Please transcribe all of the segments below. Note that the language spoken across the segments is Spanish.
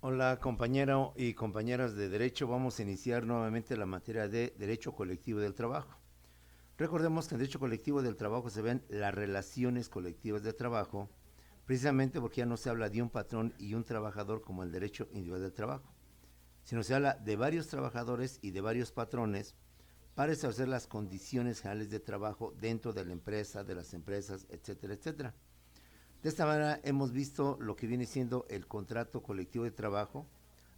Hola compañero y compañeras de Derecho, vamos a iniciar nuevamente la materia de Derecho Colectivo del Trabajo. Recordemos que en Derecho Colectivo del Trabajo se ven las relaciones colectivas de trabajo, precisamente porque ya no se habla de un patrón y un trabajador como el Derecho Individual del Trabajo, sino se habla de varios trabajadores y de varios patrones para establecer las condiciones generales de trabajo dentro de la empresa, de las empresas, etcétera, etcétera. De esta manera hemos visto lo que viene siendo el contrato colectivo de trabajo,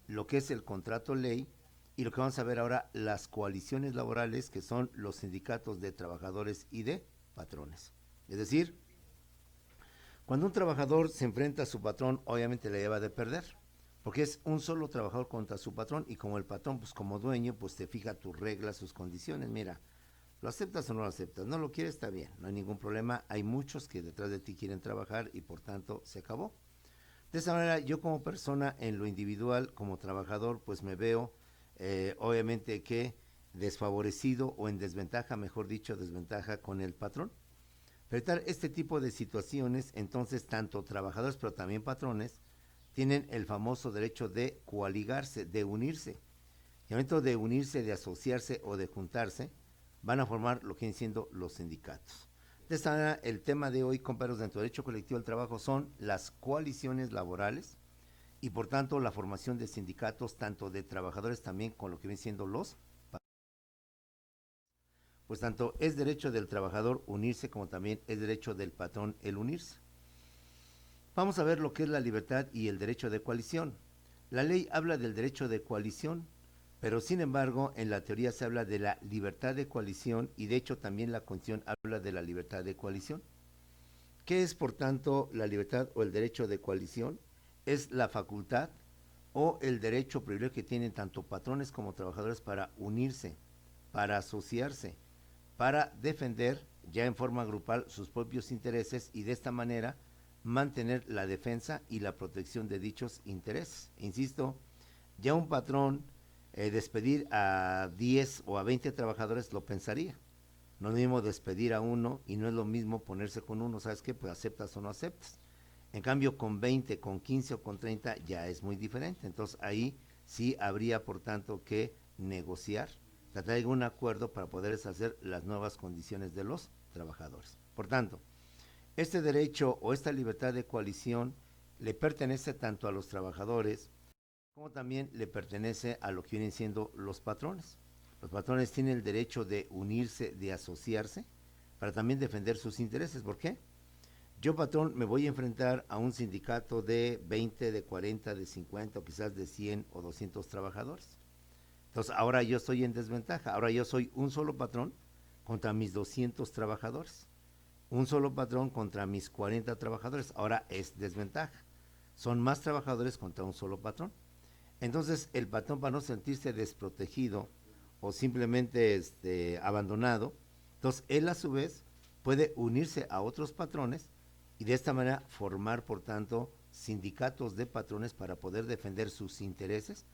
lo que es el contrato ley y lo que vamos a ver ahora, las coaliciones laborales, que son los sindicatos de trabajadores y de patrones. Es decir, cuando un trabajador se enfrenta a su patrón, obviamente le lleva de perder, porque es un solo trabajador contra su patrón y como el patrón, pues como dueño, pues te fija tus reglas, sus condiciones. Mira, ¿lo aceptas o no lo aceptas? No lo quieres, está bien, no hay ningún problema. Hay muchos que detrás de ti quieren trabajar y por tanto se acabó. De esa manera, yo como persona en lo individual, como trabajador, pues me veo obviamente que desfavorecido o en desventaja, mejor dicho, desventaja con el patrón. Pero evitar este tipo de situaciones, entonces tanto trabajadores pero también patrones tienen el famoso derecho de coaligarse, de unirse. Y al momento de unirse, de asociarse o de juntarse, van a formar lo que vienen siendo los sindicatos. De esta manera, el tema de hoy, compañeros, dentro del derecho colectivo del trabajo son las coaliciones laborales y por tanto la formación de sindicatos, tanto de trabajadores también con lo que vienen siendo los, pues tanto es derecho del trabajador unirse como también es derecho del patrón el unirse. Vamos a ver lo que es la libertad y el derecho de coalición. La ley habla del derecho de coalición, pero sin embargo en la teoría se habla de la libertad de coalición y de hecho también la Constitución habla de la libertad de coalición. ¿Qué es por tanto la libertad o el derecho de coalición? Es la facultad o el derecho o privilegio que tienen tanto patrones como trabajadores para unirse, para asociarse, para defender ya en forma grupal sus propios intereses y de esta manera mantener la defensa y la protección de dichos intereses. Insisto, ya un patrón despedir a 10 o a 20 trabajadores lo pensaría. No es lo mismo despedir a uno y no es lo mismo ponerse con uno, ¿sabes qué? Pues aceptas o no aceptas. En cambio, con 20, con 15 o con 30 ya es muy diferente. Entonces ahí sí habría, por tanto, que negociar, tratar de un acuerdo para poder hacer las nuevas condiciones de los trabajadores. Por tanto, este derecho o esta libertad de coalición le pertenece tanto a los trabajadores como también le pertenece a lo que vienen siendo los patrones. Los patrones tienen el derecho de unirse, de asociarse, para también defender sus intereses. ¿Por qué? Yo, patrón, me voy a enfrentar a un sindicato de 20, de 40, de 50 o quizás de 100 o 200 trabajadores. Entonces, ahora yo estoy en desventaja. Ahora yo soy un solo patrón contra mis 200 trabajadores. Un solo patrón contra mis 40 trabajadores. Ahora es desventaja. Son más trabajadores contra un solo patrón. Entonces, el patrón, para no sentirse desprotegido o simplemente abandonado, entonces él a su vez puede unirse a otros patrones y de esta manera formar, por tanto, sindicatos de patrones para poder defender sus intereses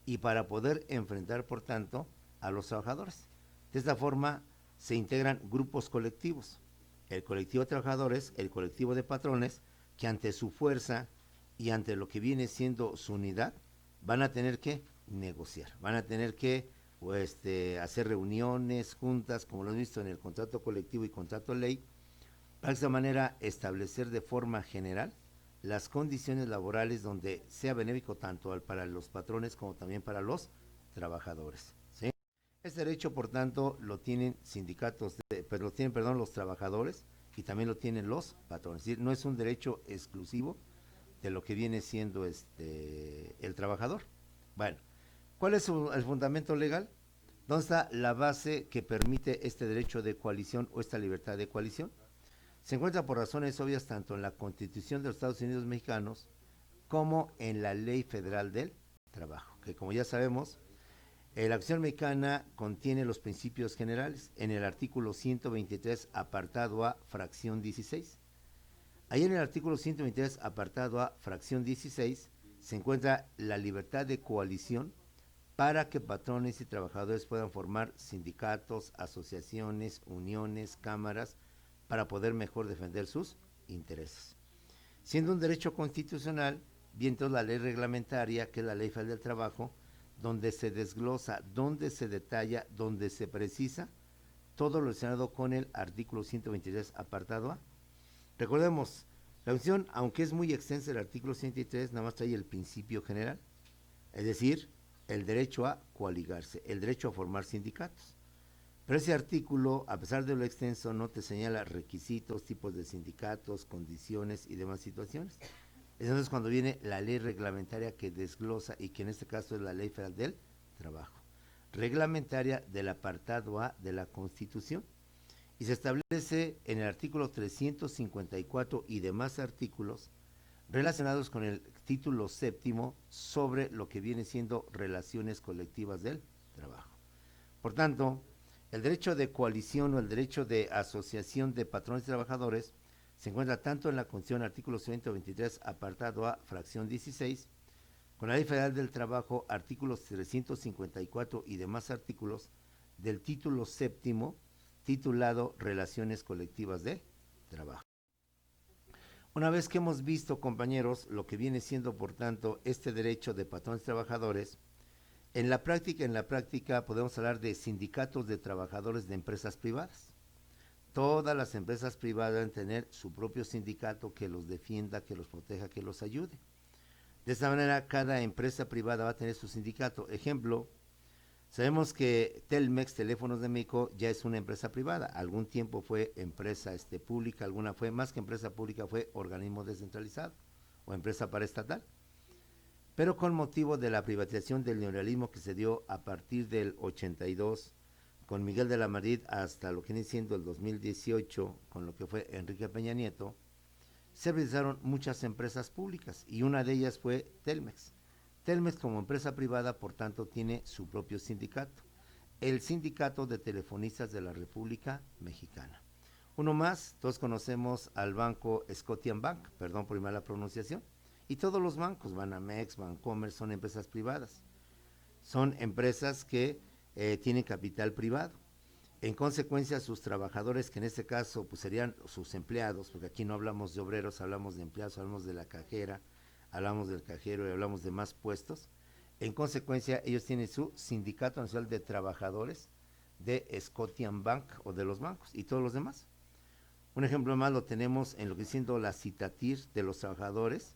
y para poder enfrentar, por tanto, a los trabajadores. De esta forma se integran grupos colectivos, el colectivo de trabajadores, el colectivo de patrones, que ante su fuerza y ante lo que viene siendo su unidad, van a tener que negociar, van a tener que hacer reuniones, juntas, como lo hemos visto en el contrato colectivo y contrato ley, para de esta manera establecer de forma general las condiciones laborales donde sea benéfico tanto para los patrones como también para los trabajadores. ¿Sí? Este derecho, por tanto, lo tienen sindicatos, pero lo tienen, perdón, los trabajadores y también lo tienen los patrones. Es decir, no es un derecho exclusivo de lo que viene siendo el trabajador. Bueno, ¿cuál es el fundamento legal? ¿Dónde está la base que permite este derecho de coalición o esta libertad de coalición? Se encuentra por razones obvias tanto en la Constitución de los Estados Unidos mexicanos como en la Ley Federal del Trabajo, que como ya sabemos, la Constitución mexicana contiene los principios generales en el artículo 123, apartado A, fracción 16. Ahí en el artículo 123, apartado A, fracción 16, se encuentra la libertad de coalición para que patrones y trabajadores puedan formar sindicatos, asociaciones, uniones, cámaras, para poder mejor defender sus intereses. Siendo un derecho constitucional, Bien, entonces la ley reglamentaria, que es la Ley Federal del Trabajo, donde se desglosa, donde se detalla, donde se precisa todo lo relacionado con el artículo 123, apartado A. Recordemos, la Constitución, aunque es muy extensa el artículo 103, nada más trae el principio general, es decir, el derecho a coaligarse, el derecho a formar sindicatos. Pero ese artículo, a pesar de lo extenso, no te señala requisitos, tipos de sindicatos, condiciones y demás situaciones. Entonces, cuando viene la ley reglamentaria que desglosa, y que en este caso es la Ley Federal del Trabajo, reglamentaria del apartado A de la Constitución, y se establece en el artículo 354 y demás artículos relacionados con el título séptimo sobre lo que viene siendo relaciones colectivas del trabajo. Por tanto, el derecho de coalición o el derecho de asociación de patrones y trabajadores se encuentra tanto en la Constitución, artículo 123, apartado A, fracción 16, con la Ley Federal del Trabajo, artículos 354 y demás artículos del título séptimo, titulado Relaciones Colectivas de Trabajo. Una vez que hemos visto, compañeros, lo que viene siendo, por tanto, este derecho de patrones y trabajadores, en la práctica podemos hablar de sindicatos de trabajadores de empresas privadas. Todas las empresas privadas deben tener su propio sindicato que los defienda, que los proteja, que los ayude. De esta manera, cada empresa privada va a tener su sindicato. Ejemplo, sabemos que Telmex, Teléfonos de México, ya es una empresa privada. Algún tiempo fue empresa pública, alguna fue, más que empresa pública, fue organismo descentralizado o empresa paraestatal. Pero con motivo de la privatización del neoliberalismo que se dio a partir del 82 con Miguel de la Madrid hasta lo que viene siendo el 2018 con lo que fue Enrique Peña Nieto, se privatizaron muchas empresas públicas y una de ellas fue Telmex. Telmex, como empresa privada, por tanto, tiene su propio sindicato, el Sindicato de Telefonistas de la República Mexicana. Uno más, todos conocemos al banco Scotiabank, perdón por mi mala pronunciación, y todos los bancos, Banamex, Bancomer, son empresas privadas. Son empresas que tienen capital privado. En consecuencia, sus trabajadores, que en este caso pues, serían sus empleados, porque aquí no hablamos de obreros, hablamos de empleados, hablamos de la cajera, hablamos del cajero y hablamos de más puestos. En consecuencia, ellos tienen su Sindicato Nacional de Trabajadores de Scotiabank o de los bancos y todos los demás. Un ejemplo más lo tenemos en lo que siendo la Citatir de los trabajadores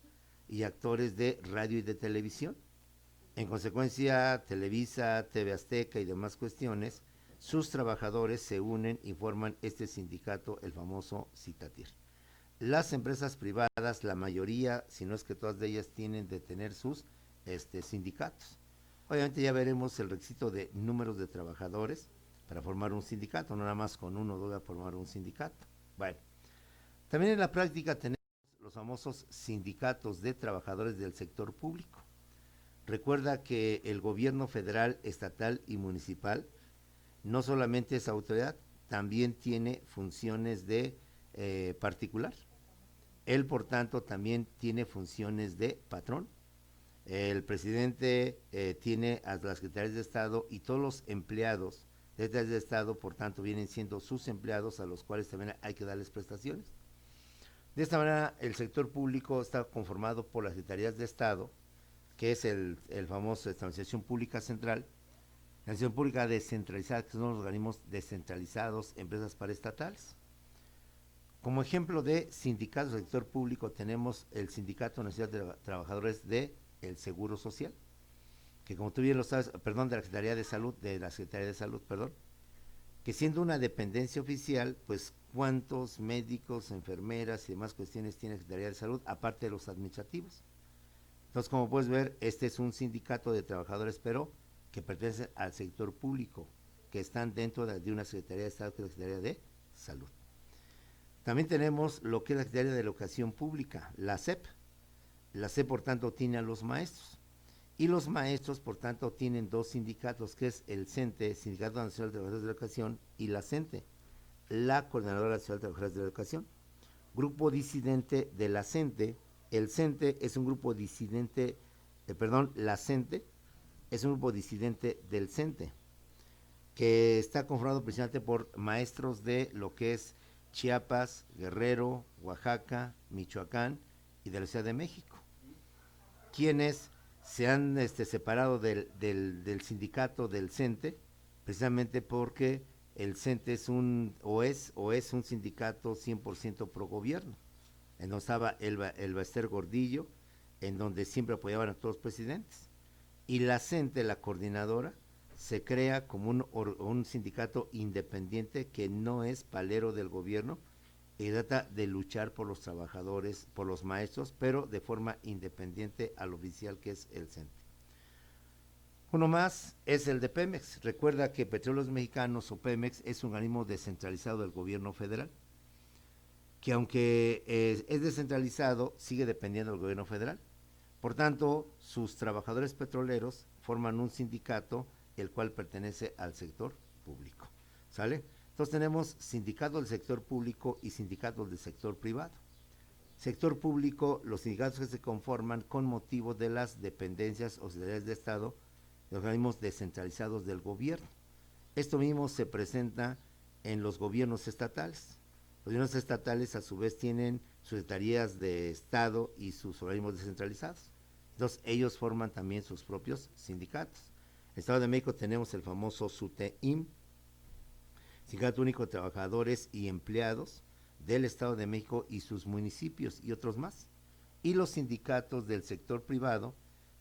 y actores de radio y de televisión. En consecuencia, Televisa, TV Azteca y demás cuestiones, sus trabajadores se unen y forman este sindicato, el famoso Citatir. Las empresas privadas, la mayoría, si no es que todas de ellas, tienen de tener sus sindicatos. Obviamente ya veremos el requisito de números de trabajadores para formar un sindicato, no nada más con uno o dos a formar un sindicato. Bueno, también en la práctica tenemos los famosos sindicatos de trabajadores del sector público. Recuerda que el gobierno federal, estatal y municipal no solamente es autoridad, también tiene funciones de particular. Él, por tanto, también tiene funciones de patrón. El presidente tiene a las secretarias de Estado y todos los empleados de secretarias de Estado, por tanto, vienen siendo sus empleados a los cuales también hay que darles prestaciones. De esta manera, el sector público está conformado por las secretarías de Estado, que es el famoso Administración Pública Central, la Administración Pública Descentralizada, que son los organismos descentralizados, empresas paraestatales. Como ejemplo de sindicatos del sector público tenemos el Sindicato Nacional de Trabajadores del Seguro Social, que como tú bien lo sabes, perdón, de la Secretaría de Salud, que siendo una dependencia oficial, pues cuántos médicos, enfermeras y demás cuestiones tiene la Secretaría de Salud, aparte de los administrativos. Entonces, como puedes ver, este es un sindicato de trabajadores, pero que pertenece al sector público, que están dentro de una Secretaría de Estado, que es la Secretaría de Salud. También tenemos lo que es la Secretaría de la Educación Pública, la SEP. La SEP, por tanto, tiene a los maestros. Y los maestros, por tanto, tienen dos sindicatos, que es el CENTE, Sindicato Nacional de Trabajadores de la Educación, y la CENTE, la Coordinadora Nacional de Trabajadores de la Educación. Grupo disidente de la CENTE. El CENTE es un grupo disidente, la CENTE es un grupo disidente del CENTE, que está conformado principalmente por maestros de lo que es Chiapas, Guerrero, Oaxaca, Michoacán y de la Ciudad de México. quienes se han separado del sindicato del CENTE, precisamente porque el CENTE es es un sindicato 100% pro gobierno, en donde estaba el Baester Gordillo, en donde siempre apoyaban a todos los presidentes. Y la CENTE, la coordinadora, se crea como un sindicato independiente que no es palero del gobierno y trata de luchar por los trabajadores, por los maestros, pero de forma independiente al oficial que es el CENTE. Uno más es el de Pemex. Recuerda que Petróleos Mexicanos o Pemex es un organismo descentralizado del gobierno federal, que aunque es descentralizado, sigue dependiendo del gobierno federal. Por tanto, sus trabajadores petroleros forman un sindicato, el cual pertenece al sector público. ¿Sale? Entonces tenemos sindicatos del sector público y sindicatos del sector privado. Sector público, los sindicatos que se conforman con motivo de las dependencias o secretarías de Estado de organismos descentralizados del gobierno. Esto mismo se presenta en los gobiernos estatales. Los gobiernos estatales a su vez tienen sus secretarías de Estado y sus organismos descentralizados. Entonces ellos forman también sus propios sindicatos. En el Estado de México tenemos el famoso SUTEIM, Sindicato Único de Trabajadores y Empleados del Estado de México y sus municipios y otros más. Y los sindicatos del sector privado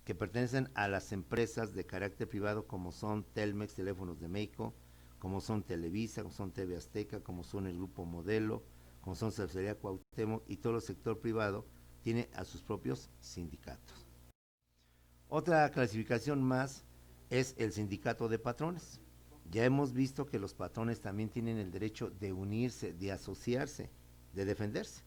que pertenecen a las empresas de carácter privado como son Telmex, Teléfonos de México, como son Televisa, como son TV Azteca, como son el Grupo Modelo, como son Cervecería Cuauhtémoc, y todo el sector privado tiene a sus propios sindicatos. Otra clasificación más es el sindicato de patrones. Ya hemos visto que los patrones también tienen el derecho de unirse, de asociarse, de defenderse.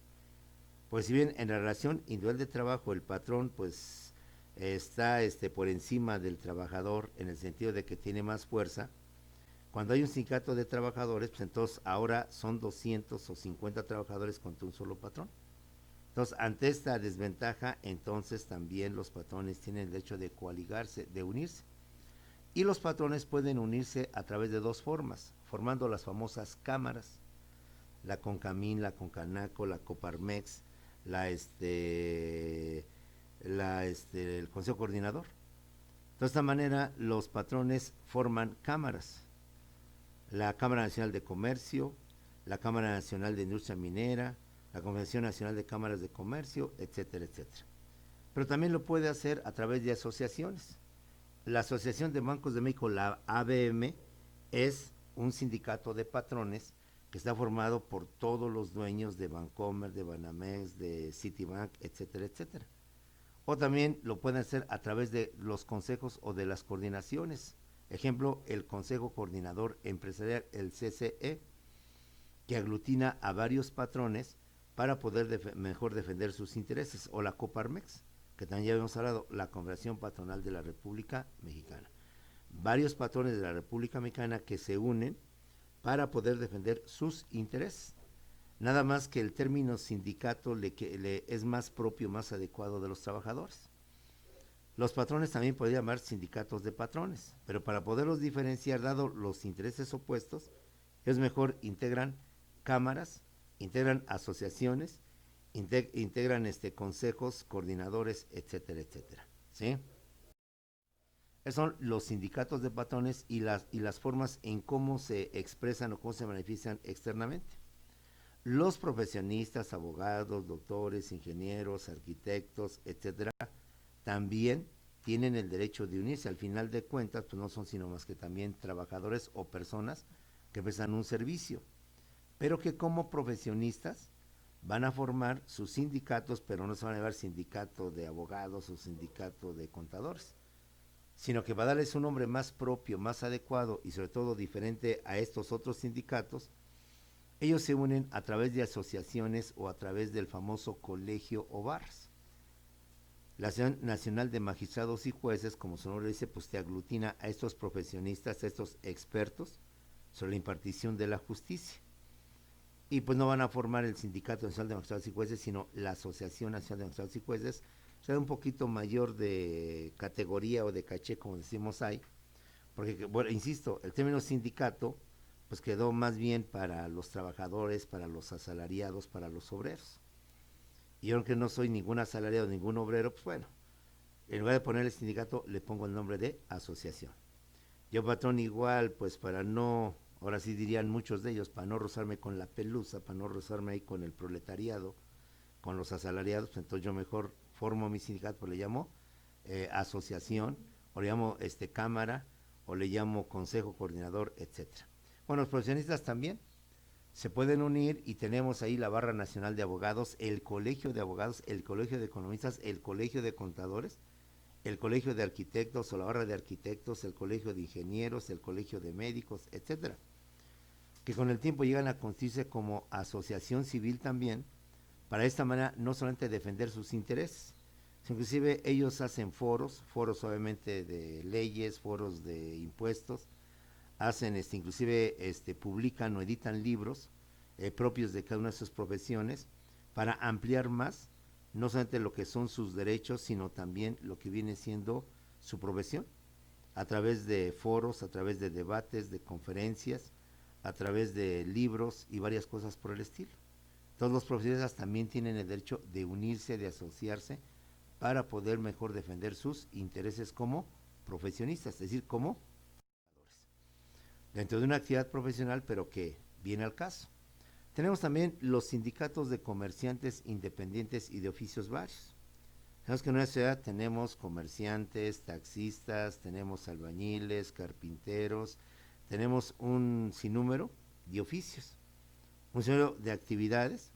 Pues si bien en la relación individual de trabajo el patrón pues está por encima del trabajador en el sentido de que tiene más fuerza, cuando hay un sindicato de trabajadores, pues entonces ahora son 200 o 50 trabajadores contra un solo patrón. Entonces, ante esta desventaja, entonces también los patrones tienen el derecho de coaligarse, de unirse. Y los patrones pueden unirse a través de dos formas, formando las famosas cámaras, la CONCAMIN, la CONCANACO, la COPARMEX, el Consejo Coordinador. De esta manera, los patrones forman cámaras, la Cámara Nacional de Comercio, la Cámara Nacional de Industria Minera, la Confederación Nacional de Cámaras de Comercio, etcétera, etcétera. Pero también lo puede hacer a través de asociaciones. La Asociación de Bancos de México, la ABM, es un sindicato de patrones que está formado por todos los dueños de Bancomer, de Banamex, de Citibank, etcétera, etcétera. O también lo pueden hacer a través de los consejos o de las coordinaciones. Ejemplo, el Consejo Coordinador Empresarial, el CCE, que aglutina a varios patrones para poder mejor defender sus intereses, o la Coparmex, que también ya habíamos hablado, la Confederación Patronal de la República Mexicana. Varios patrones de la República Mexicana que se unen para poder defender sus intereses. Nada más que el término sindicato le es más propio, más adecuado de los trabajadores. Los patrones también podrían llamar sindicatos de patrones, pero para poderlos diferenciar, dado los intereses opuestos, es mejor integran cámaras, integran asociaciones, integran consejos, coordinadores, etcétera, etcétera. ¿Sí? Esos son los sindicatos de patrones y las formas en cómo se expresan o cómo se manifiestan externamente. Los profesionistas, abogados, doctores, ingenieros, arquitectos, etcétera, también tienen el derecho de unirse. Al final de cuentas, pues no son sino más que también trabajadores o personas que prestan un servicio, pero que como profesionistas van a formar sus sindicatos, pero no se van a llevar sindicato de abogados o sindicato de contadores, sino que va a darles un nombre más propio, más adecuado y sobre todo diferente a estos otros sindicatos. Ellos se unen a través de asociaciones o a través del famoso colegio o barras. La Asociación Nacional de Magistrados y Jueces, como su nombre dice, pues te aglutina a estos profesionistas, a estos expertos sobre la impartición de la justicia. Y pues no van a formar el Sindicato Nacional de Magistrados y Jueces, sino la Asociación Nacional de Magistrados y Jueces, o sea, un poquito mayor de categoría o de caché, como decimos ahí, porque, bueno, insisto, el término sindicato pues quedó más bien para los trabajadores, para los asalariados, para los obreros. Y yo, aunque no soy ningún asalariado, ningún obrero, pues bueno, en lugar de ponerle sindicato, le pongo el nombre de asociación. Yo, patrón, igual, pues para no, ahora sí dirían muchos de ellos, para no rozarme con la pelusa, para no rozarme ahí con el proletariado, con los asalariados, pues entonces yo mejor formo mi sindicato, pues le llamo asociación, o le llamo cámara, o le llamo consejo coordinador, etcétera. Bueno, los profesionistas también se pueden unir y tenemos ahí la Barra Nacional de Abogados, el Colegio de Abogados, el Colegio de Economistas, el Colegio de Contadores, el Colegio de Arquitectos o la Barra de Arquitectos, el Colegio de Ingenieros, el Colegio de Médicos, etcétera, que con el tiempo llegan a constituirse como asociación civil también, para de esta manera no solamente defender sus intereses, sino inclusive ellos hacen foros obviamente de leyes, foros de impuestos, hacen inclusive publican o editan libros propios de cada una de sus profesiones para ampliar más no solamente lo que son sus derechos, sino también lo que viene siendo su profesión, a través de foros, a través de debates, de conferencias, a través de libros y varias cosas por el estilo. Todos los profesionistas también tienen el derecho de unirse, de asociarse, para poder mejor defender sus intereses como profesionistas, es decir, como dentro de una actividad profesional, pero que viene al caso. Tenemos también los sindicatos de comerciantes independientes y de oficios varios. Sabemos que en una ciudad tenemos comerciantes, taxistas, tenemos albañiles, carpinteros, tenemos un sinnúmero de oficios, un sinnúmero de actividades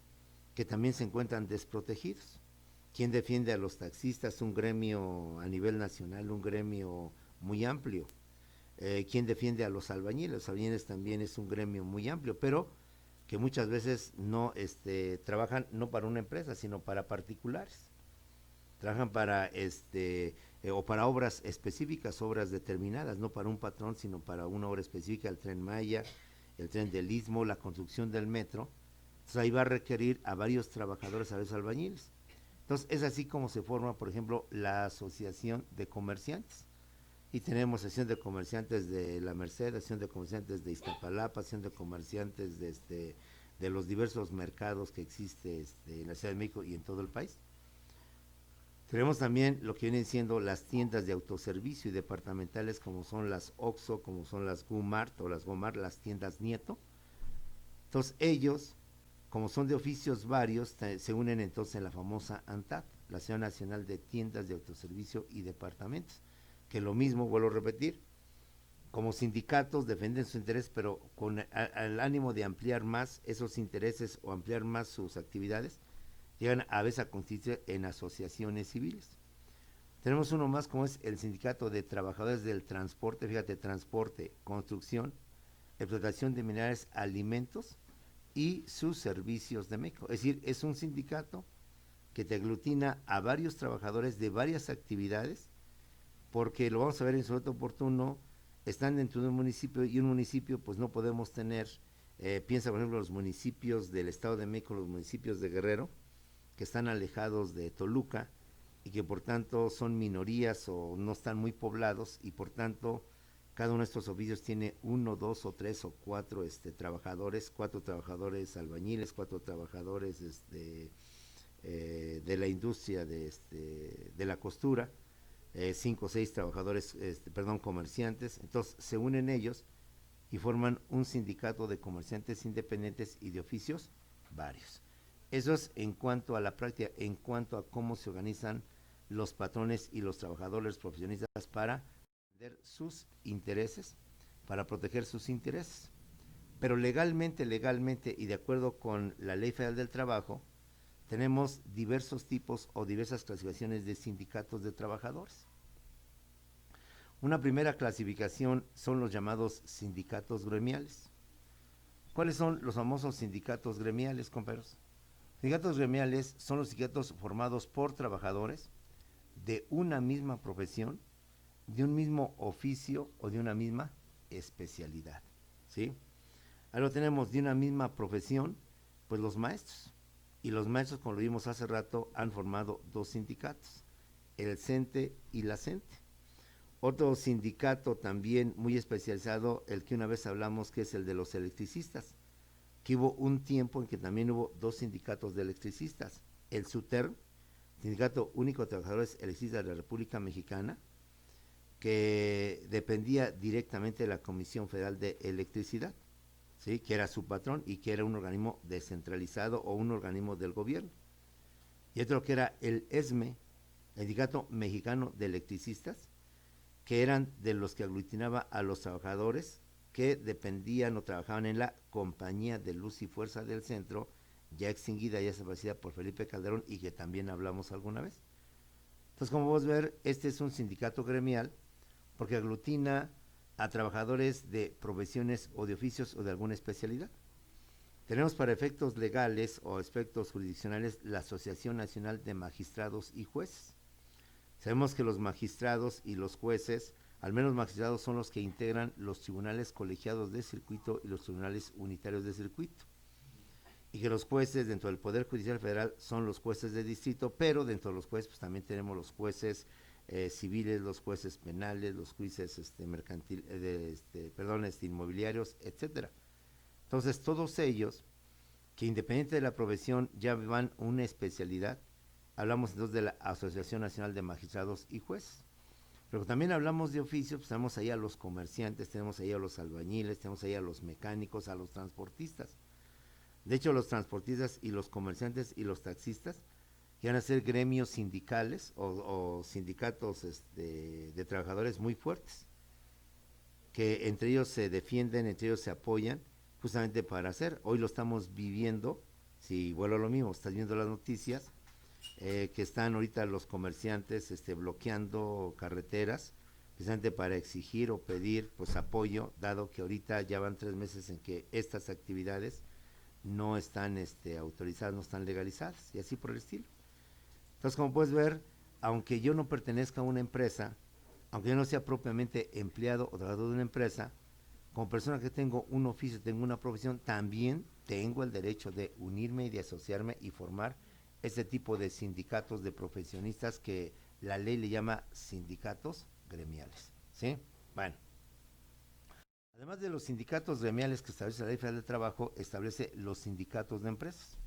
que también se encuentran desprotegidos. ¿Quién defiende a los taxistas? Un gremio a nivel nacional, un gremio muy amplio. ¿Quién defiende a los albañiles? Los albañiles también es un gremio muy amplio, pero que muchas veces no trabajan no para una empresa, sino para particulares. Trabajan para o para obras específicas, obras determinadas, no para un patrón, sino para una obra específica, el Tren Maya, el Tren del Istmo, la construcción del metro. Entonces ahí va a requerir a varios trabajadores, a varios albañiles. Entonces es así como se forma, por ejemplo, la Asociación de Comerciantes. Y tenemos asociación de comerciantes de La Merced, asociación de comerciantes de Iztapalapa, asociación de comerciantes de los diversos mercados que existe en la Ciudad de México y en todo el país. Tenemos también lo que vienen siendo las tiendas de autoservicio y departamentales, como son las OXXO, como son las GUMART o las GOMAR, las tiendas Nieto. Entonces ellos, como son de oficios varios, se unen entonces en la famosa ANTAD, la Asociación Nacional de Tiendas de Autoservicio y Departamentos, que lo mismo, vuelvo a repetir, como sindicatos defienden sus intereses, pero con el ánimo de ampliar más esos intereses o ampliar más sus actividades, llegan a veces a constituirse en asociaciones civiles. Tenemos uno más, como es el Sindicato de Trabajadores del Transporte, fíjate, transporte, construcción, explotación de minerales, alimentos y sus servicios de México. Es decir, es un sindicato que te aglutina a varios trabajadores de varias actividades, porque lo vamos a ver en su momento oportuno, están dentro de un municipio y un municipio pues no podemos tener, piensa por ejemplo los municipios del Estado de México, los municipios de Guerrero, que están alejados de Toluca y que por tanto son minorías o no están muy poblados y por tanto cada uno de estos oficios tiene uno, dos o tres o cuatro trabajadores, cuatro trabajadores albañiles, cuatro trabajadores de la industria de la costura, 5 o 6 trabajadores, comerciantes. Entonces se unen ellos y forman un sindicato de comerciantes independientes y de oficios varios. Eso es en cuanto a la práctica, en cuanto a cómo se organizan los patrones y los trabajadores profesionistas para defender sus intereses, para proteger sus intereses. Pero legalmente y de acuerdo con la Ley Federal del Trabajo, tenemos diversos tipos o diversas clasificaciones de sindicatos de trabajadores. Una primera clasificación son los llamados sindicatos gremiales. ¿Cuáles son los famosos sindicatos gremiales, compañeros? Sindicatos gremiales son los sindicatos formados por trabajadores de una misma profesión, de un mismo oficio o de una misma especialidad, ¿sí? Ahora tenemos de una misma profesión, pues los maestros. Y los maestros, como lo vimos hace rato, han formado dos sindicatos, el CENTE y la CENTE. Otro sindicato también muy especializado, el que una vez hablamos, que es el de los electricistas, que hubo un tiempo en que también hubo dos sindicatos de electricistas, el SUTERM, Sindicato Único de Trabajadores Electricistas de la República Mexicana, que dependía directamente de la Comisión Federal de Electricidad, ¿sí? Que era su patrón y que era un organismo descentralizado o un organismo del gobierno. Y otro que era el ESME, el Sindicato Mexicano de Electricistas, que eran de los que aglutinaba a los trabajadores que dependían o trabajaban en la Compañía de Luz y Fuerza del Centro, ya extinguida, ya establecida por Felipe Calderón y que también hablamos alguna vez. Entonces, como vos ver, este es un sindicato gremial porque aglutina a trabajadores de profesiones o de oficios o de alguna especialidad. Tenemos para efectos legales o aspectos jurisdiccionales la Asociación Nacional de Magistrados y Jueces. Sabemos que los magistrados y los jueces, al menos magistrados, son los que integran los tribunales colegiados de circuito y los tribunales unitarios de circuito. Y que los jueces dentro del Poder Judicial Federal son los jueces de distrito, pero dentro de los jueces pues, también tenemos los jueces civiles, los jueces penales, los jueces inmobiliarios, etcétera. Entonces, todos ellos, que independiente de la profesión ya van una especialidad, hablamos entonces de la Asociación Nacional de Magistrados y Jueces. Pero también hablamos de oficios, pues tenemos ahí a los comerciantes, tenemos ahí a los albañiles, tenemos ahí a los mecánicos, a los transportistas. De hecho, los transportistas y los comerciantes y los taxistas que van a ser gremios sindicales o sindicatos de trabajadores muy fuertes, que entre ellos se defienden, entre ellos se apoyan, justamente para hacer. Hoy lo estamos viviendo, si vuelvo a lo mismo, estás viendo las noticias, que están ahorita los comerciantes bloqueando carreteras, precisamente para exigir o pedir pues apoyo, dado que ahorita ya van 3 meses en que estas actividades no están autorizadas, no están legalizadas, y así por el estilo. Entonces, como puedes ver, aunque yo no pertenezca a una empresa, aunque yo no sea propiamente empleado o trabajador de una empresa, como persona que tengo un oficio, tengo una profesión, también tengo el derecho de unirme y de asociarme y formar este tipo de sindicatos de profesionistas que la ley le llama sindicatos gremiales, ¿sí? Bueno. Además de los sindicatos gremiales que establece la Ley Federal del Trabajo, establece los sindicatos de empresas.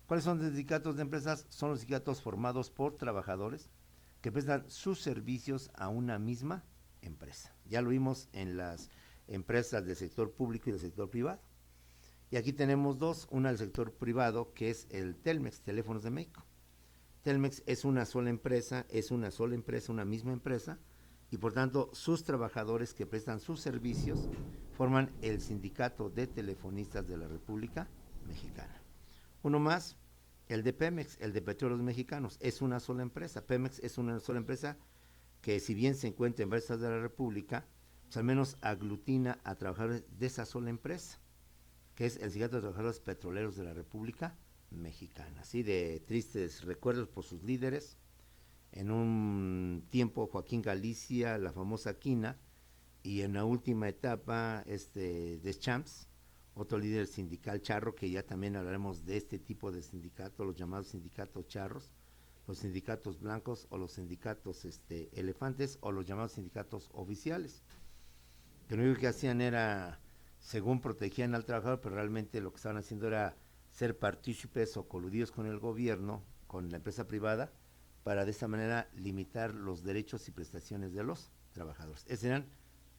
¿Cuáles son los sindicatos de empresas? Son los sindicatos formados por trabajadores que prestan sus servicios a una misma empresa. Ya lo vimos en las empresas del sector público y del sector privado. Y aquí tenemos dos, una del sector privado que es el Telmex, Teléfonos de México. Telmex es una sola empresa, una misma empresa, y por tanto sus trabajadores que prestan sus servicios forman el Sindicato de Telefonistas de la República Mexicana. Uno más, el de Pemex, el de Petróleos Mexicanos, es una sola empresa. Pemex es una sola empresa que, si bien se encuentra en varias partes de la República, pues al menos aglutina a trabajadores de esa sola empresa, que es el Sindicato de Trabajadores Petroleros de la República Mexicana. Así de tristes recuerdos por sus líderes. En un tiempo Joaquín Galicia, la famosa Quina, y en la última etapa de Champs, otro líder sindical charro, que ya también hablaremos de este tipo de sindicatos, los llamados sindicatos charros, los sindicatos blancos o los sindicatos elefantes o los llamados sindicatos oficiales, que lo único que hacían era, según protegían al trabajador, pero realmente lo que estaban haciendo era ser partícipes o coludidos con el gobierno, con la empresa privada, para de esta manera limitar los derechos y prestaciones de los trabajadores. Esos eran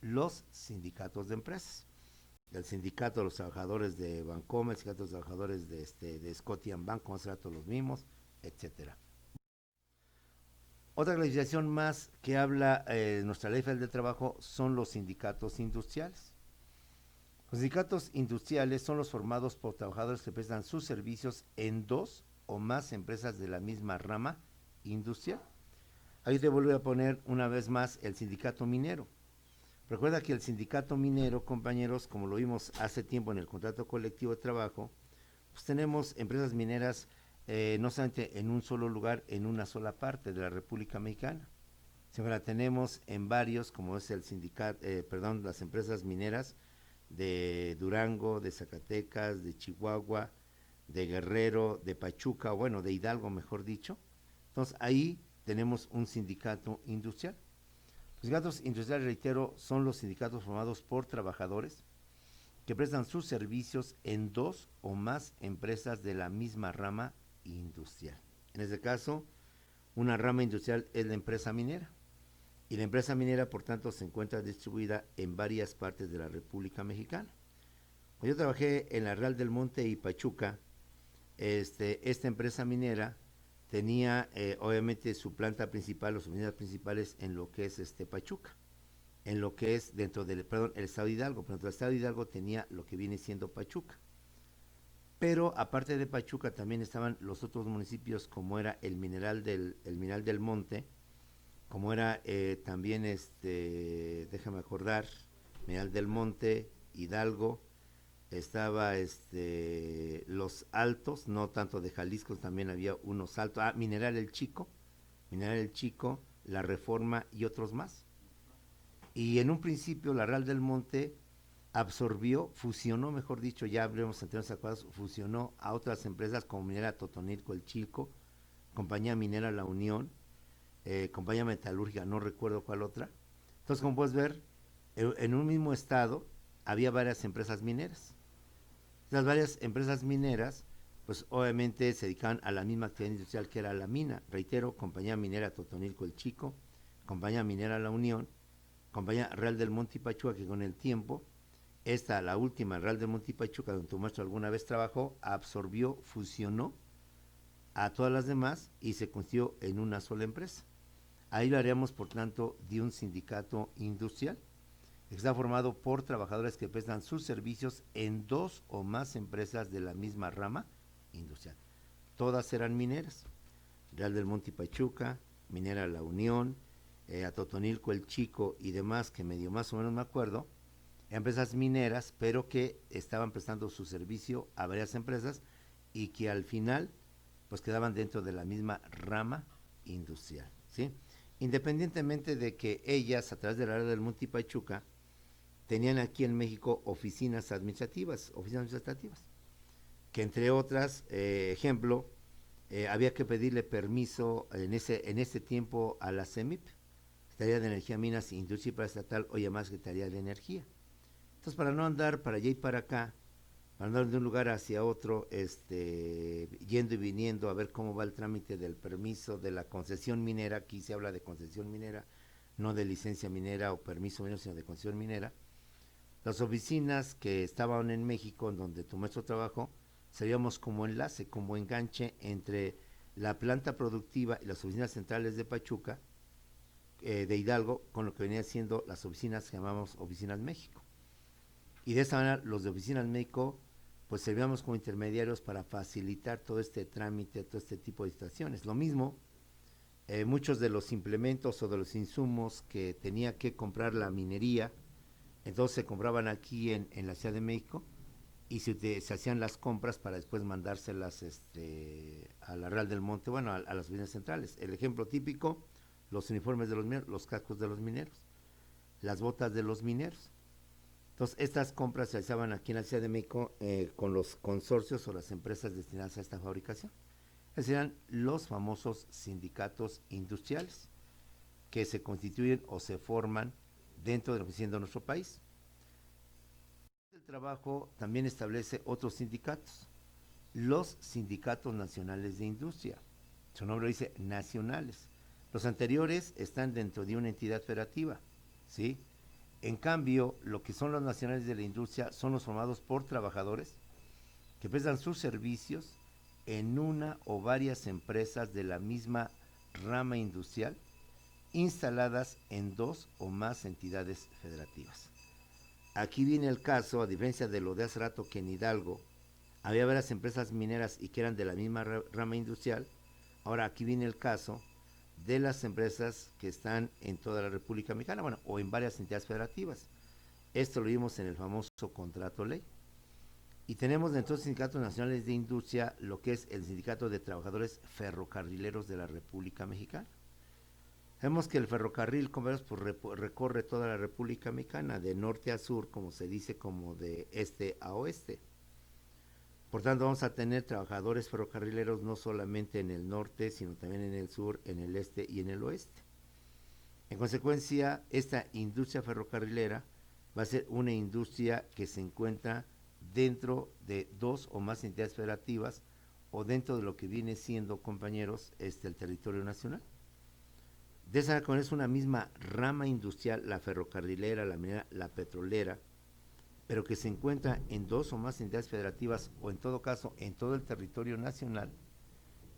los sindicatos de empresas. El sindicato de los trabajadores de Bancomer, el sindicato de los trabajadores de Scotiabank, como hace rato los mismos, etcétera. Otra clasificación más que habla nuestra Ley Federal del Trabajo son los sindicatos industriales. Los sindicatos industriales son los formados por trabajadores que prestan sus servicios en 2 o más empresas de la misma rama industrial. Ahí te vuelvo a poner una vez más el sindicato minero. Recuerda que el sindicato minero, compañeros, como lo vimos hace tiempo en el contrato colectivo de trabajo, pues tenemos empresas mineras no solamente en un solo lugar, en una sola parte de la República Mexicana, sino que la tenemos en varios, como es el sindicato, las empresas mineras de Durango, de Zacatecas, de Chihuahua, de Guerrero, de Pachuca, bueno, de Hidalgo, mejor dicho. Entonces, ahí tenemos un sindicato industrial. Los sindicatos industriales, reitero, son los sindicatos formados por trabajadores que prestan sus servicios en 2 o más empresas de la misma rama industrial. En este caso, Una rama industrial es la empresa minera. Y la empresa minera, por tanto, se encuentra distribuida en varias partes de la República Mexicana. Cuando yo trabajé en la Real del Monte y Pachuca, esta empresa minera tenía obviamente su planta principal, sus unidades principales en lo que es Pachuca, en lo que es dentro del, perdón, el estado de Hidalgo, pero dentro del estado de Hidalgo tenía lo que viene siendo Pachuca. Pero aparte de Pachuca también estaban los otros municipios como era el Mineral del Monte, como era también déjame acordar, Mineral del Monte, Hidalgo, estaba los Altos, no tanto de Jalisco, también había unos altos, Mineral el Chico, La Reforma y otros más. Y en un principio la Real del Monte fusionó, mejor dicho, ya hablemos en términos acuerdos, fusionó a otras empresas como Minera Totonilco el Chico, Compañía Minera La Unión, Compañía Metalúrgica, no recuerdo cuál otra. Entonces, como puedes ver, en un mismo estado había varias empresas mineras. Las varias empresas mineras, pues obviamente se dedicaban a la misma actividad industrial que era la mina. Reitero, Compañía Minera Totonilco el Chico, Compañía Minera La Unión, Compañía Real del Monte y Pachuca, que con el tiempo, la última, Real del Monte y Pachuca, donde tu maestro alguna vez trabajó, absorbió, fusionó a todas las demás y se constituyó en una sola empresa. Ahí lo haríamos, por tanto, de un sindicato industrial que está formado por trabajadores que prestan sus servicios en dos o más empresas de la misma rama industrial. Todas eran mineras. Real del Monte y Pachuca, Minera La Unión, Atotonilco el Chico y demás, que medio más o menos me acuerdo, empresas mineras, pero que estaban prestando su servicio a varias empresas y que al final pues quedaban dentro de la misma rama industrial, ¿sí? Independientemente de que ellas, a través de la área del Monte y Pachuca, tenían aquí en México oficinas administrativas, que entre otras, ejemplo, había que pedirle permiso en ese tiempo a la CEMIP, Secretaría de Energía, Minas, Industria y Paraestatal, o llamada Secretaría de Energía. Entonces, para no andar para allá y para acá, para andar de un lugar hacia otro, yendo y viniendo a ver cómo va el trámite del permiso de la concesión minera, aquí se habla de concesión minera, no de licencia minera o permiso minero, sino de concesión minera. Las oficinas que estaban en México, en donde tu maestro trabajó, seríamos como enlace, como enganche entre la planta productiva y las oficinas centrales de Pachuca, de Hidalgo, con lo que venía siendo las oficinas que llamamos Oficinas México. Y de esa manera los de Oficinas México pues servíamos como intermediarios para facilitar todo este trámite, todo este tipo de situaciones. Lo mismo, muchos de los implementos o de los insumos que tenía que comprar la minería, entonces se compraban aquí en la Ciudad de México y se hacían las compras para después mandárselas a la Real del Monte, bueno, a las oficinas centrales. El ejemplo típico, los uniformes de los mineros, los cascos de los mineros, las botas de los mineros. Entonces, estas compras se realizaban aquí en la Ciudad de México con los consorcios o las empresas destinadas a esta fabricación. Esos eran los famosos sindicatos industriales que se constituyen o se forman dentro de lo que siendo nuestro país. El trabajo también establece otros sindicatos, los sindicatos nacionales de industria. Su nombre dice nacionales. Los anteriores están dentro de una entidad federativa, ¿sí? En cambio, lo que son los nacionales de la industria son los formados por trabajadores que prestan sus servicios en una o varias empresas de la misma rama industrial instaladas en dos o más entidades federativas. Aquí viene el caso, a diferencia de lo de hace rato que en Hidalgo había varias empresas mineras y que eran de la misma rama industrial, ahora aquí viene el caso de las empresas que están en toda la República Mexicana, bueno, o en varias entidades federativas. Esto lo vimos en el famoso contrato ley. Y tenemos dentro de los sindicatos nacionales de industria lo que es el Sindicato de Trabajadores Ferrocarrileros de la República Mexicana. Vemos que el ferrocarril, como vemos, pues recorre toda la República Mexicana, de norte a sur, como se dice, como de este a oeste. Por tanto, vamos a tener trabajadores ferrocarrileros no solamente en el norte, sino también en el sur, en el este y en el oeste. En consecuencia, esta industria ferrocarrilera va a ser una industria que se encuentra dentro de dos o más entidades federativas o dentro de lo que viene siendo, compañeros, el territorio nacional. De esa manera es una misma rama industrial, la ferrocarrilera, la minera, la petrolera, pero que se encuentra en dos o más entidades federativas o en todo caso en todo el territorio nacional.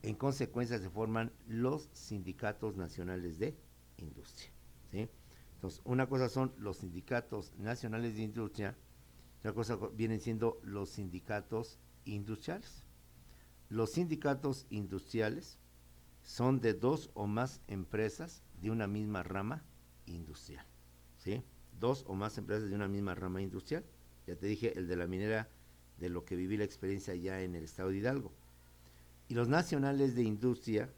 En consecuencia se forman los sindicatos nacionales de industria, ¿sí? Entonces, una cosa son los sindicatos nacionales de industria, otra cosa vienen siendo los sindicatos industriales. Los sindicatos industriales son de dos o más empresas de una misma rama industrial, ¿sí? Dos o más empresas de una misma rama industrial. Ya te dije, el de la minera, de lo que viví la experiencia ya en el estado de Hidalgo. Y los nacionales de industria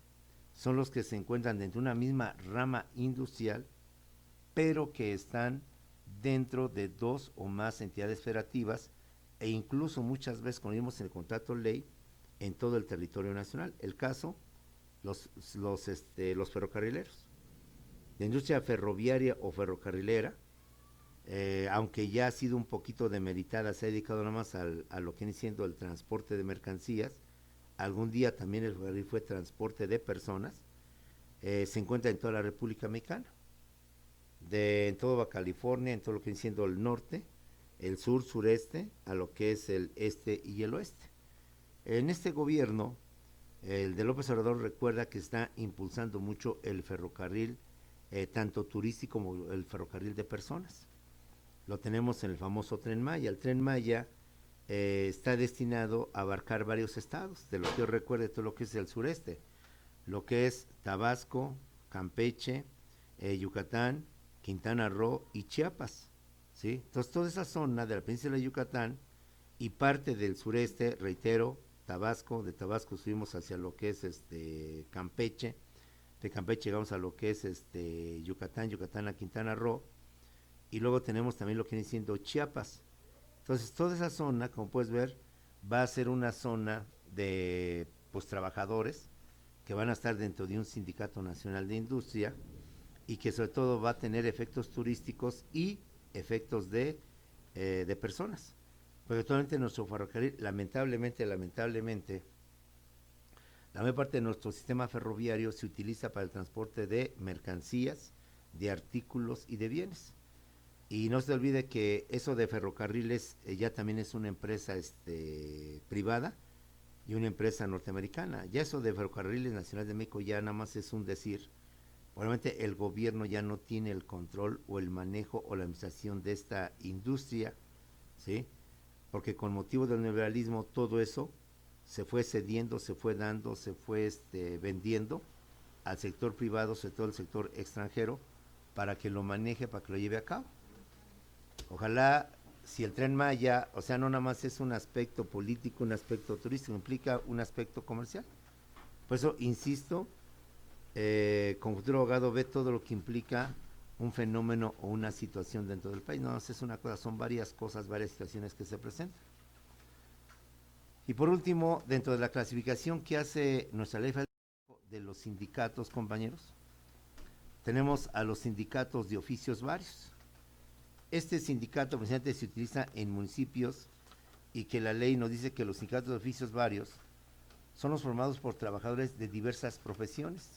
son los que se encuentran dentro de una misma rama industrial, pero que están dentro de dos o más entidades federativas e incluso muchas veces, como vimos en el contrato ley, en todo el territorio nacional. El caso, los ferrocarrileros. La industria ferroviaria o ferrocarrilera, aunque ya ha sido un poquito demeritada, se ha dedicado nada más a lo que viene siendo el transporte de mercancías. Algún día también el ferrocarril fue transporte de personas. Se encuentra en toda la República Mexicana, en todo Baja California, en todo lo que viene siendo el norte, el sur, sureste, a lo que es el este y el oeste. En este gobierno, el de López Obrador, recuerda que está impulsando mucho el ferrocarril, tanto turístico como el ferrocarril de personas. Lo tenemos en el famoso Tren Maya. El Tren Maya está destinado a abarcar varios estados, de lo que yo recuerdo, todo lo que es el sureste, lo que es Tabasco, Campeche, Yucatán, Quintana Roo y Chiapas, ¿sí? Entonces toda esa zona de la península de Yucatán y parte del sureste, reitero, Tabasco, de Tabasco subimos hacia lo que es Campeche, de Campeche llegamos a lo que es Yucatán, Yucatán a Quintana Roo, y luego tenemos también lo que viene siendo Chiapas. Entonces toda esa zona, como puedes ver, va a ser una zona de pues trabajadores que van a estar dentro de un sindicato nacional de industria y que sobre todo va a tener efectos turísticos y efectos de personas. Porque actualmente nuestro ferrocarril, lamentablemente, la mayor parte de nuestro sistema ferroviario se utiliza para el transporte de mercancías, de artículos y de bienes. Y no se olvide que eso de ferrocarriles ya también es una empresa privada y una empresa norteamericana. Ya eso de Ferrocarriles Nacionales de México ya nada más es un decir. Obviamente el gobierno ya no tiene el control o el manejo o la administración de esta industria, ¿sí? Porque con motivo del neoliberalismo todo eso se fue cediendo, se fue dando, se fue vendiendo al sector privado, sobre todo el sector extranjero, para que lo maneje, para que lo lleve a cabo. Ojalá, si el Tren Maya, o sea, no nada más es un aspecto político, un aspecto turístico, implica un aspecto comercial. Por eso, insisto, como futuro abogado ve todo lo que implica un fenómeno o una situación dentro del país. No más es una cosa, son varias cosas, varias situaciones que se presentan. Y por último, dentro de la clasificación que hace nuestra ley federal de los sindicatos, compañeros, tenemos a los sindicatos de oficios varios. Este sindicato precisamente se utiliza en municipios y que la ley nos dice que los sindicatos de oficios varios son los formados por trabajadores de diversas profesiones.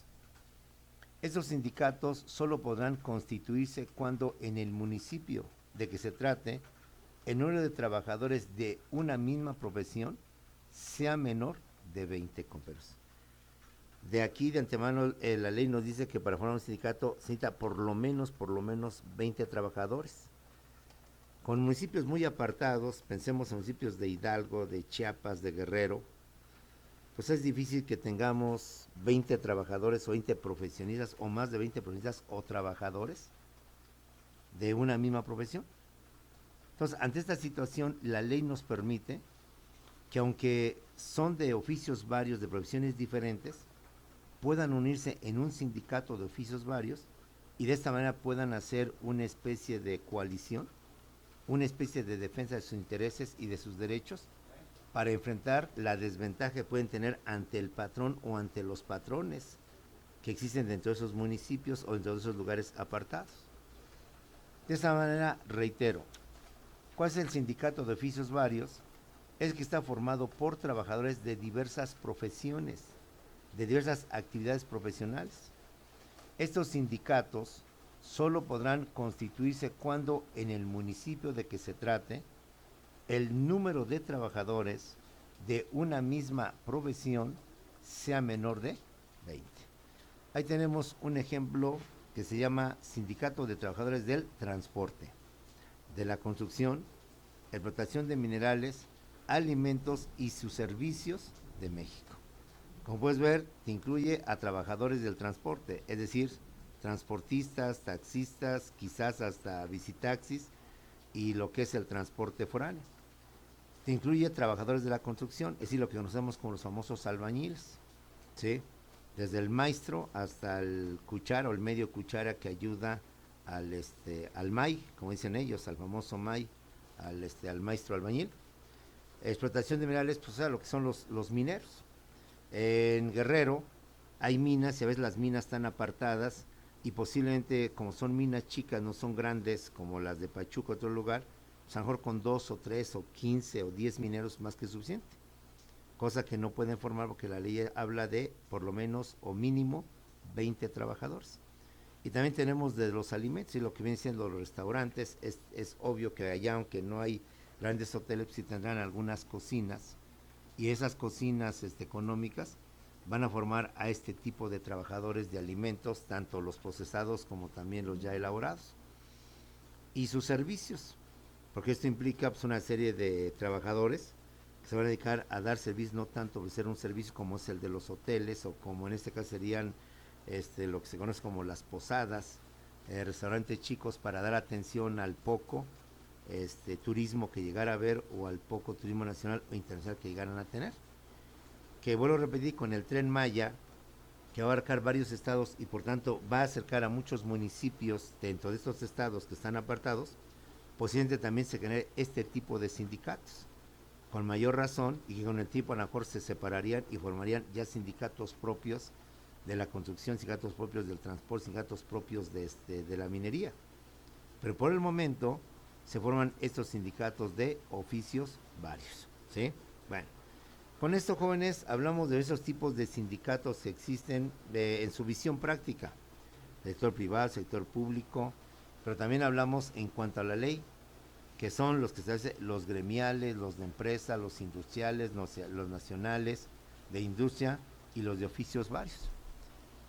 Estos sindicatos solo podrán constituirse cuando en el municipio de que se trate el número de trabajadores de una misma profesión sea menor de 20 compañeros. De aquí de antemano la ley nos dice que para formar un sindicato se necesita por lo menos 20 trabajadores. Con municipios muy apartados, pensemos en municipios de Hidalgo, de Chiapas, de Guerrero, pues es difícil que tengamos 20 trabajadores o 20 profesionistas o más de 20 profesionistas o trabajadores de una misma profesión. Entonces, ante esta situación, la ley nos permite que aunque son de oficios varios, de profesiones diferentes, puedan unirse en un sindicato de oficios varios y de esta manera puedan hacer una especie de coalición, una especie de defensa de sus intereses y de sus derechos para enfrentar la desventaja que pueden tener ante el patrón o ante los patrones que existen dentro de esos municipios o dentro de esos lugares apartados. De esta manera, reitero, ¿cuál es el sindicato de oficios varios? es que está formado por trabajadores de diversas profesiones, de diversas actividades profesionales. Estos sindicatos solo podrán constituirse cuando en el municipio de que se trate el número de trabajadores de una misma profesión sea menor de 20. Ahí tenemos un ejemplo que se llama Sindicato de Trabajadores del Transporte, de la Construcción, Explotación de Minerales, Alimentos y sus Servicios de México. Como puedes ver, te incluye a trabajadores del transporte, es decir, transportistas, taxistas, quizás hasta visitaxis y lo que es el transporte foráneo. Te incluye trabajadores de la construcción, es decir, lo que conocemos como los famosos albañiles, ¿sí? Desde el maestro hasta el cuchara o el medio cuchara que ayuda al MAI, como dicen ellos, al famoso MAI, al maestro albañil. Explotación de minerales, pues, o sea, lo que son los mineros. En Guerrero hay minas y a veces las minas están apartadas y posiblemente, como son minas chicas, no son grandes como las de Pachuca o otro lugar, pues a lo mejor con 2 o 3 o 15 o 10 mineros más que suficiente, cosa que no pueden formar porque la ley habla de por lo menos o mínimo 20 trabajadores. Y también tenemos de los alimentos y lo que vienen siendo los restaurantes. Es obvio que allá, aunque no hay grandes hoteles, sí tendrán algunas cocinas, y esas cocinas económicas van a formar a este tipo de trabajadores de alimentos, tanto los procesados como también los ya elaborados. Y sus servicios, porque esto implica, pues, una serie de trabajadores que se van a dedicar a dar servicio, no tanto ofrecer un servicio como es el de los hoteles, o como en este caso serían lo que se conoce como las posadas, restaurantes chicos, para dar atención al poco turismo que llegara a ver, o al poco turismo nacional o internacional que llegaran a tener. Que vuelvo a repetir, con el Tren Maya, que va a abarcar varios estados y por tanto va a acercar a muchos municipios dentro de estos estados que están apartados, posiblemente también se genere este tipo de sindicatos, con mayor razón, y que con el tiempo a lo mejor se separarían y formarían ya sindicatos propios de la construcción, sindicatos propios del transporte, sindicatos propios de la minería. Pero por el momento se forman estos sindicatos de oficios varios, ¿sí? Bueno, con esto, jóvenes, hablamos de esos tipos de sindicatos que existen en su visión práctica, sector privado, sector público, pero también hablamos en cuanto a la ley, que son los que se hacen los gremiales, los de empresa, los industriales, los nacionales, de industria y los de oficios varios.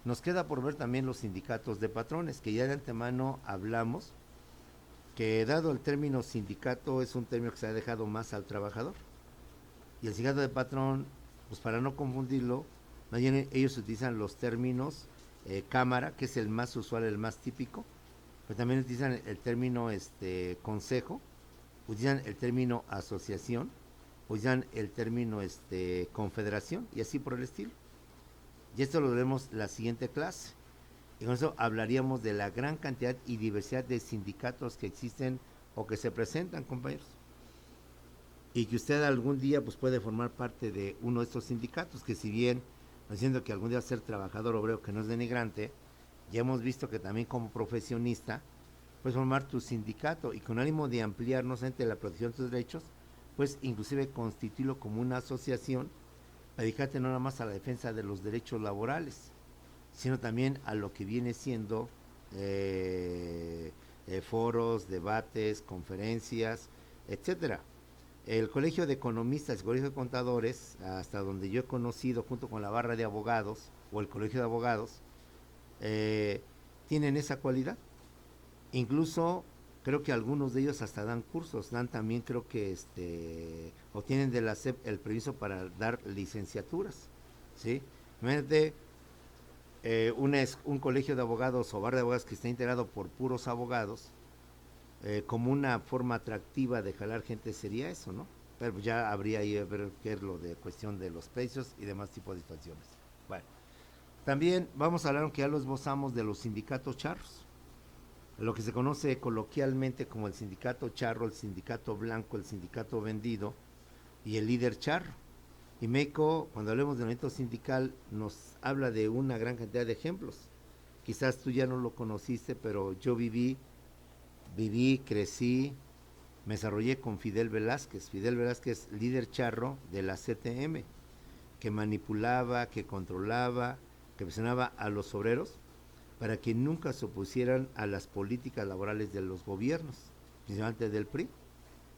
Nos queda por ver también los sindicatos de patrones, que ya de antemano hablamos, que dado el término sindicato es un término que se ha dejado más al trabajador. Y el sindicato de patrón, pues para no confundirlo, más bien ellos utilizan los términos cámara, que es el más usual, el más típico, pero también utilizan el término consejo, utilizan el término asociación, utilizan el término confederación, y así por el estilo. Y esto lo veremos la siguiente clase. Y con eso hablaríamos de la gran cantidad y diversidad de sindicatos que existen o que se presentan, compañeros. Y que usted algún día pues puede formar parte de uno de estos sindicatos, que si bien no diciendo que algún día va a ser trabajador obrero, que no es denigrante, ya hemos visto que también como profesionista puedes formar tu sindicato y con ánimo de ampliar no solamente la protección de tus derechos, pues inclusive constituirlo como una asociación, dedicarte no nada más a la defensa de los derechos laborales, sino también a lo que viene siendo foros, debates, conferencias, etcétera. El Colegio de Economistas, el Colegio de Contadores, hasta donde yo he conocido, junto con la barra de abogados o el Colegio de Abogados, tienen esa cualidad. Incluso creo que algunos de ellos hasta dan cursos, dan también, creo que obtienen de la SEP el permiso para dar licenciaturas, ¿sí? Imagínate un colegio de abogados o barra de abogados que está integrado por puros abogados, como una forma atractiva de jalar gente sería eso, ¿no? Pero ya habría ahí ver qué es lo de cuestión de los precios y demás tipos de situaciones. Bueno, también vamos a hablar, aunque ya lo esbozamos, de los sindicatos charros, lo que se conoce coloquialmente como el sindicato charro, el sindicato blanco, el sindicato vendido y el líder charro. Y México, cuando hablemos del movimiento sindical, nos habla de una gran cantidad de ejemplos. Quizás tú ya no lo conociste, pero yo viví, crecí, Me desarrollé con Fidel Velázquez, líder charro de la CTM, que manipulaba, que controlaba, que presionaba a los obreros para que nunca se opusieran a las políticas laborales de los gobiernos, principalmente del PRI.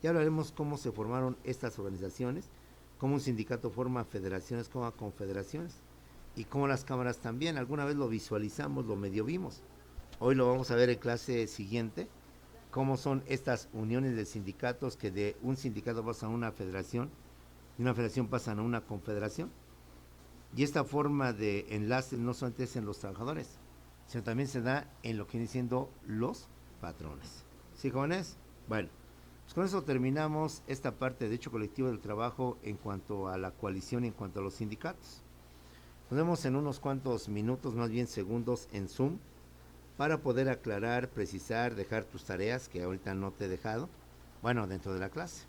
Ya hablaremos cómo se formaron estas organizaciones, cómo un sindicato forma federaciones como confederaciones y cómo las cámaras también. Alguna vez lo visualizamos, lo medio vimos. Hoy lo vamos a ver en clase siguiente, cómo son estas uniones de sindicatos que de un sindicato pasan a una federación y una federación pasan a una confederación. Y esta forma de enlace no solamente es en los trabajadores, sino también se da en lo que vienen siendo los patrones. ¿Sí, jóvenes? Bueno, pues con eso terminamos esta parte de derecho colectivo del trabajo en cuanto a la coalición y en cuanto a los sindicatos. Nos vemos en unos cuantos minutos, más bien segundos, en Zoom, para poder aclarar, precisar, dejar tus tareas que ahorita no te he dejado, bueno, dentro de la clase,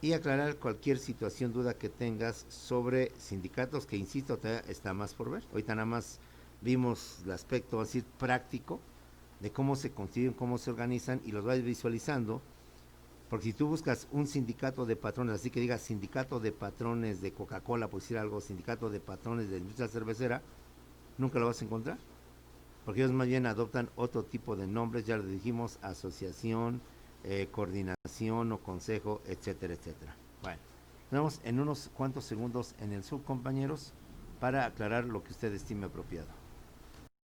y aclarar cualquier situación, duda que tengas sobre sindicatos, que insisto, está más por ver. Ahorita nada más vimos el aspecto, así práctico, de cómo se constituyen, cómo se organizan, y los vas visualizando, porque si tú buscas un sindicato de patrones, así que digas sindicato de patrones de Coca-Cola, por decir algo, sindicato de patrones de industria cervecera, nunca lo vas a encontrar, porque ellos más bien adoptan otro tipo de nombres, ya lo dijimos, asociación, coordinación o consejo, etcétera, etcétera. Bueno, nos vemos en unos cuantos segundos en el sub, compañeros, para aclarar lo que usted estime apropiado.